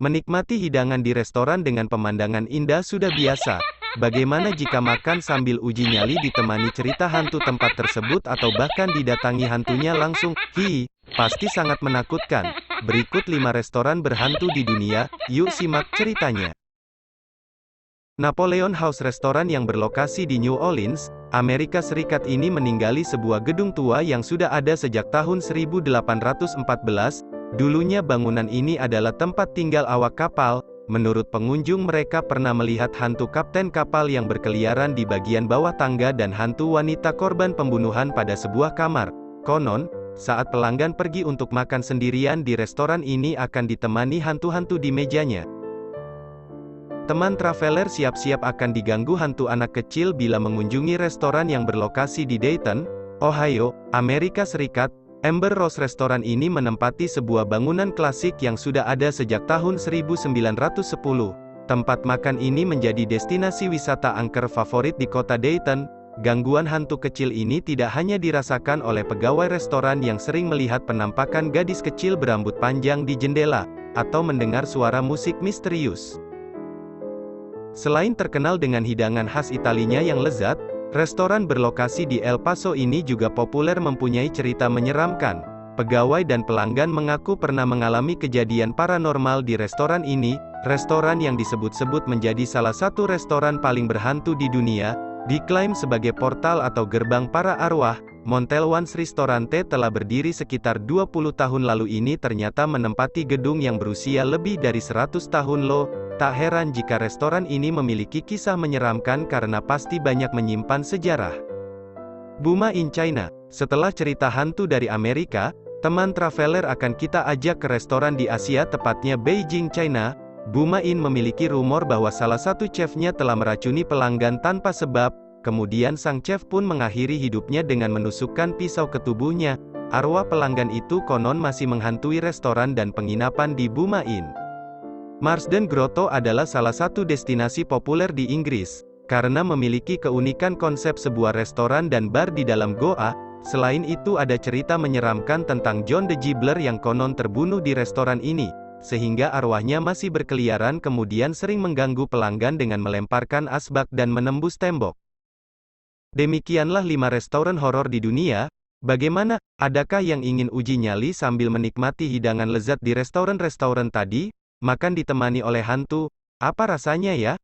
Menikmati hidangan di restoran dengan pemandangan indah sudah biasa. Bagaimana jika makan sambil uji nyali ditemani cerita hantu tempat tersebut atau bahkan didatangi hantunya langsung? Pasti sangat menakutkan. Berikut 5 restoran berhantu di dunia, yuk simak ceritanya. Napoleon House restoran yang berlokasi di New Orleans, Amerika Serikat ini meninggali sebuah gedung tua yang sudah ada sejak tahun 1814. Dulunya bangunan ini adalah tempat tinggal awak kapal. Menurut pengunjung mereka pernah melihat hantu kapten kapal yang berkeliaran di bagian bawah tangga dan hantu wanita korban pembunuhan pada sebuah kamar. Konon, saat pelanggan pergi untuk makan sendirian di restoran ini akan ditemani hantu-hantu di mejanya. Teman traveler siap-siap akan diganggu hantu anak kecil bila mengunjungi restoran yang berlokasi di Dayton, Ohio, Amerika Serikat. Amber Rose restoran ini menempati sebuah bangunan klasik yang sudah ada sejak tahun 1910. Tempat makan ini menjadi destinasi wisata angker favorit di kota Dayton. Gangguan hantu kecil ini tidak hanya dirasakan oleh pegawai restoran yang sering melihat penampakan gadis kecil berambut panjang di jendela, atau mendengar suara musik misterius. Selain terkenal dengan hidangan khas Italinya yang lezat, restoran berlokasi di El Paso ini juga populer mempunyai cerita menyeramkan. Pegawai dan pelanggan mengaku pernah mengalami kejadian paranormal di restoran ini. Restoran yang disebut-sebut menjadi salah satu restoran paling berhantu di dunia, diklaim sebagai portal atau gerbang para arwah. Motel One's Ristorante telah berdiri sekitar 20 tahun lalu ini ternyata menempati gedung yang berusia lebih dari 100 tahun loh. Tak heran jika restoran ini memiliki kisah menyeramkan karena pasti banyak menyimpan sejarah. Buma in China. Setelah cerita hantu dari Amerika, teman traveler akan kita ajak ke restoran di Asia tepatnya Beijing, China. Buma in memiliki rumor bahwa salah satu chefnya telah meracuni pelanggan tanpa sebab, kemudian sang chef pun mengakhiri hidupnya dengan menusukkan pisau ke tubuhnya. Arwah pelanggan itu konon masih menghantui restoran dan penginapan di Buma in. Marsden Grotto adalah salah satu destinasi populer di Inggris, karena memiliki keunikan konsep sebuah restoran dan bar di dalam goa. Selain itu ada cerita menyeramkan tentang John the Gibbler yang konon terbunuh di restoran ini, sehingga arwahnya masih berkeliaran kemudian sering mengganggu pelanggan dengan melemparkan asbak dan menembus tembok. Demikianlah 5 restoran horor di dunia. Bagaimana? Adakah yang ingin uji nyali sambil menikmati hidangan lezat di restoran-restoran tadi? Makan ditemani oleh hantu, apa rasanya ya?